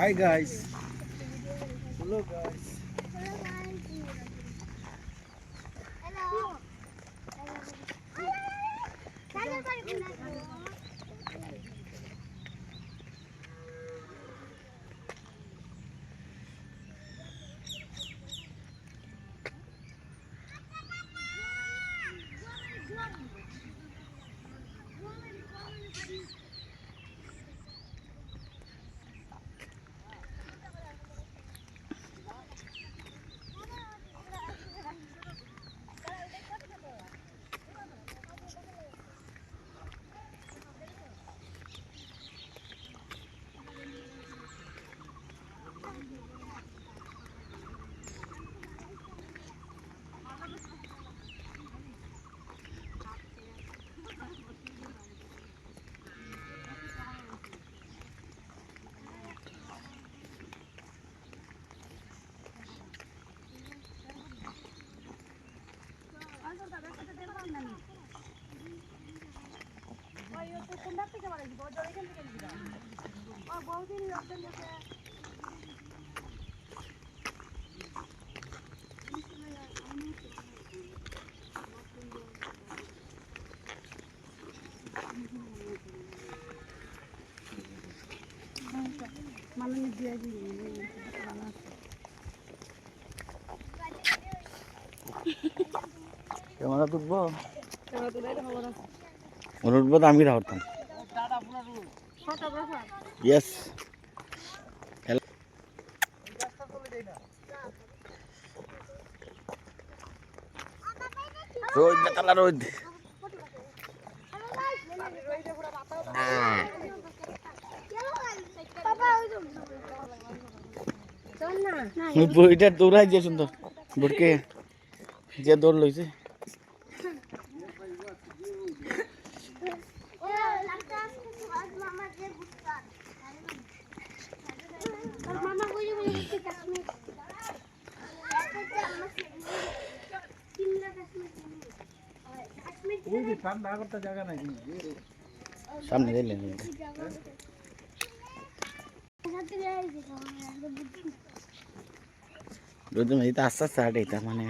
Hi guys. Hello guys. Camera tuh menurut gua আমি রাখতাম yes road betala road এটা দৌড়াই যে সুন্দর বুড়কে যে দৌড় লইছে সামনে দিলেন রোদ মেঝে তো আস্তে আস্তে হাঁটে এটা মানে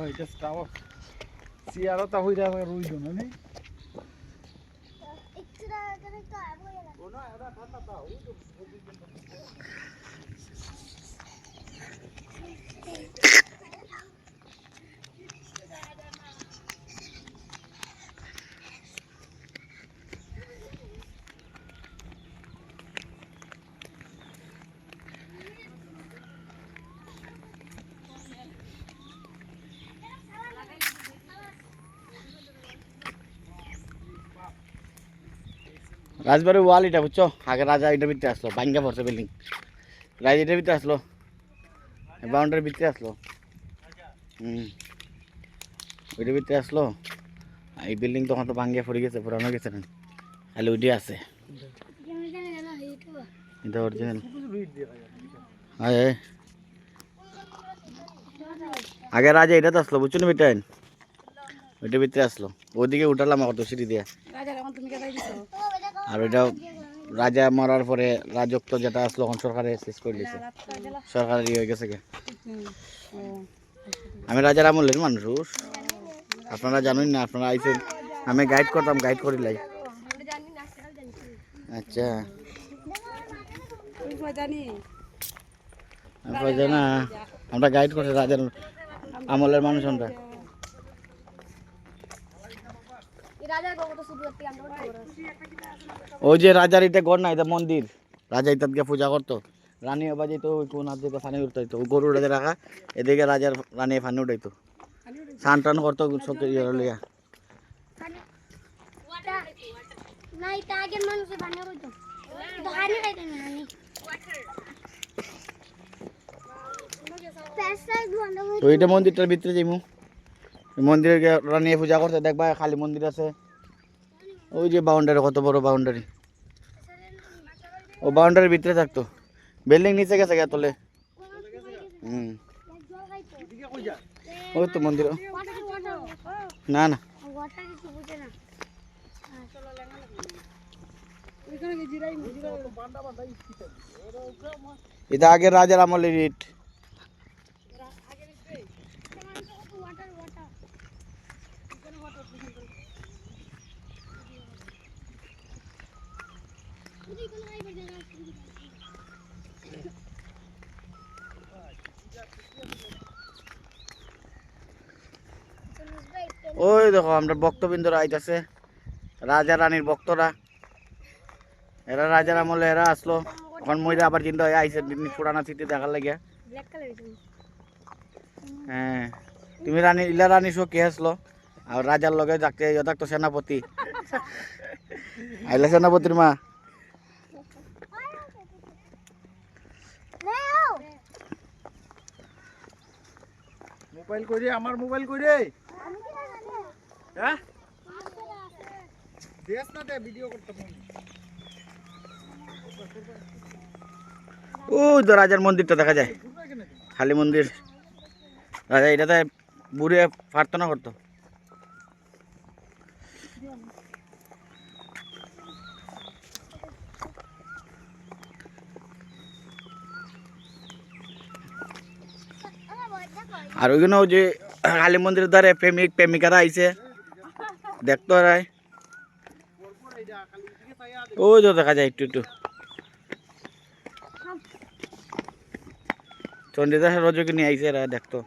এটা স্টাফ সিয়ারা তা হইরা রইলো না নে রাজবাড়ির ওয়াল এটা বুঝছো আগে রাজা এটার ভিতরে আসলো ভাঙ্গা পড়ছে বিল্ডিং রাজা এটার ভিতরে আসলো বাউন্ডারির ভিতরে আসলো ওইটার ভিতরে আসলো এই বিল্ডিং তখন তো ভাঙ্গিয়া পড়ে গেছে পুরানো গেছে না খালি ওইটি আছে এটা অরিজিনাল আগে রাজা এটা তো আসলো বুঝছো না বেটাইন ওইটার ভিতরে আসলো ওইদিকে উঠালাম কত সিঁড়ি দিয়া আর ওইটা রাজা মরার পরে রাজত্ব যেটা আসলো এখন সরকারে শেষ করে দিয়েছে সরকারের ইয়ে হয়ে গেছে আমি রাজার আমলের মানুষ আপনারা জানেন না আপনারা আইসেন আমি গাইড করতাম গাইড করি লাই আচ্ছা না আমরা গাইড করছি রাজার আমলের মানুষ আমরা ওই যে রাজার এটা গড় না এটা মন্দির রাজা ইতাত গিয়ে পূজা করতো রানী বাজি তো ওই কোন হাত থেকে পানি উঠাইতো গরু উঠাতে রাখা এদিকে রাজার রানী পানি উঠাইতো স্নান টান করতো সব লিয়া তো এটা মন্দিরটার ভিতরে যাইমু মন্দিরে রানী পূজা করতে দেখবা খালি মন্দির আছে ওই যে বাউন্ডারি কত বড় বাউন্ডারি ও বাউন্ডারির ভিতরে থাকতো, বিল্ডিং নিচে গেছে গা তোলে। ওই তো মন্দির। না না, এটা আগে রাজার আমলের ইট। ওই দেখো আমরা ভক্তবৃন্দরা আইতাছে, রাজা রানীর ভক্তরা, এরা রাজার আমলে এরা আসলো, এখন মইরা আবার চিন্তা হয়ে আইসে পুরানা স্মৃতি দেখার লাগিয়া। হ্যাঁ, তুমি রানী ইলা রানী শো কে আসলো, আর রাজার লগে যাকে থাকতো সেনাপতি, আইলা সেনাপতির মা। মোবাইল কইরে, আমার মোবাইল কইরে, হ্যাঁ দেশ না দে ভিডিও করতে ফোন। ওই তো রাজার মন্দিরটা দেখা যায়, খালি মন্দির। রাজা এটাতে বুড়ে প্রার্থনা করতো। আর ওইখানে যে কালী মন্দিরের দ্বারে প্রেমিক প্রেমিকারা আইছে দেখতো, রায় ওই তো দেখা যায় একটু একটু। চন্দ্রিদাস রজকে নিয়ে আইছে এরা দেখতো।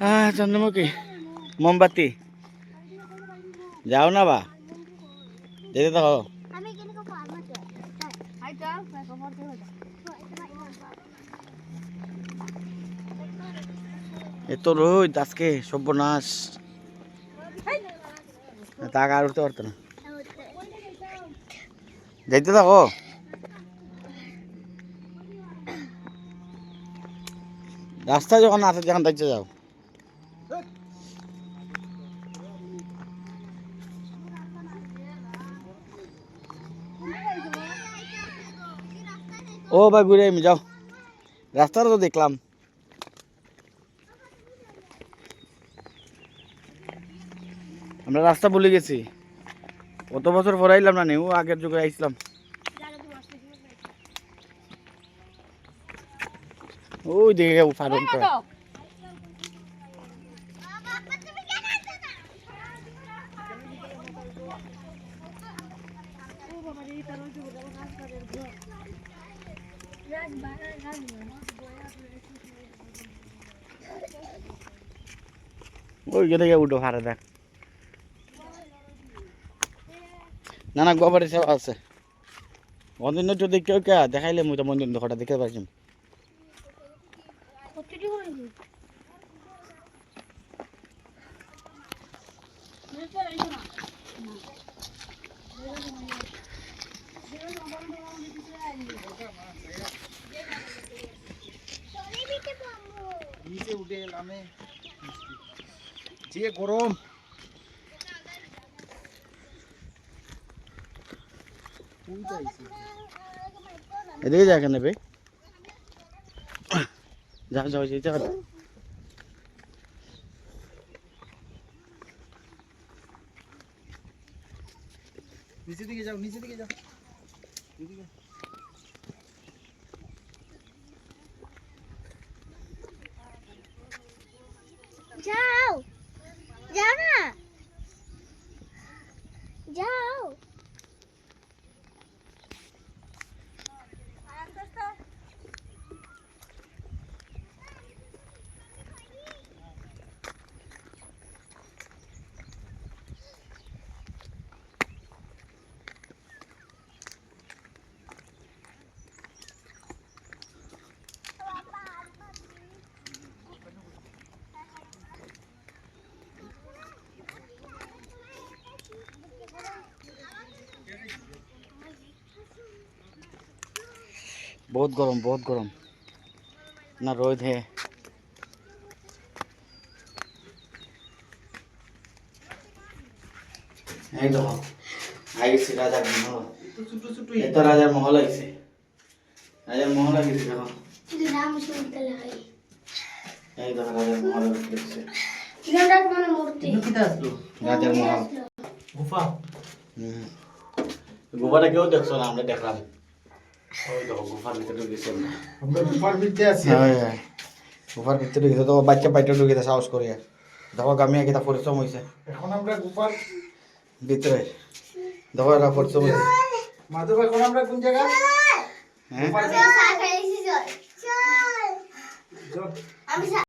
হ্যাঁ চন্দ্রমুখী মোমবাতি যাও না বা যেতে থাকো। এত রোদ আজকে, সর্বনাশ, তাকে আর উঠতে পারতো না। যাইতে থাকো। রাস্তায় যখন আসে যখন দেখতে যাও। ও ভাই ঘুরে আমি যাও, রাস্তাটা তো দেখলাম। আমরা রাস্তা ভুলে গেছি, কত বছর পরে আইলাম না, ও আগের যুগে আইছিলাম। ওই দিকে ফারুকটা। ওই দিকে উঠো হারে দেখ। না না, গোবরের সেবা আছে মন্দির তো দেখতে কে দেখাইলে মুই তো মন্দির ঘরটা দেখতে পাইছি। নিচে উঠে এলাম, যে গরম। এদিকে যা কেন বে, যাও যাও যাও। নিচে দিকে যাও, নিচে দিকে যাও। যাও যাও না, যাও। बहुत गरम ना, रोद है। এই দেখো আই গেছি রাজা তো ছোট ছোট এই তো রাজার মহল আইছে, রাজার মহল আইছে দেখো, রাম শুনতে লাগাই এই দেখো রাজার মহল আইছে, কিরণটা মানে মূর্তি কিটা আসলো রাজার মহল। গুফা গুফাটা কেউ দেখছো না, আমরা দেখলাম। ওই দেখো গুফার ভিতরে ঢুকেছে আমরা। আমরা গুফার ভিতরে আছি হ্যাঁ হ্যাঁ, গুফার ভিতরে ঢুকেছে তো বাচ্চা পাইটা ঢুকেছে সাহস করিয়া, দেখো গামিয়া কিতা পরিশ্রম হয়েছে এখন আমরা গুফার ভিতরে, দেখো এরা পরিশ্রম হয়েছে। মাধব এখন আমরা কোন জায়গা হ্যাঁ গুফার চল চল চল আমি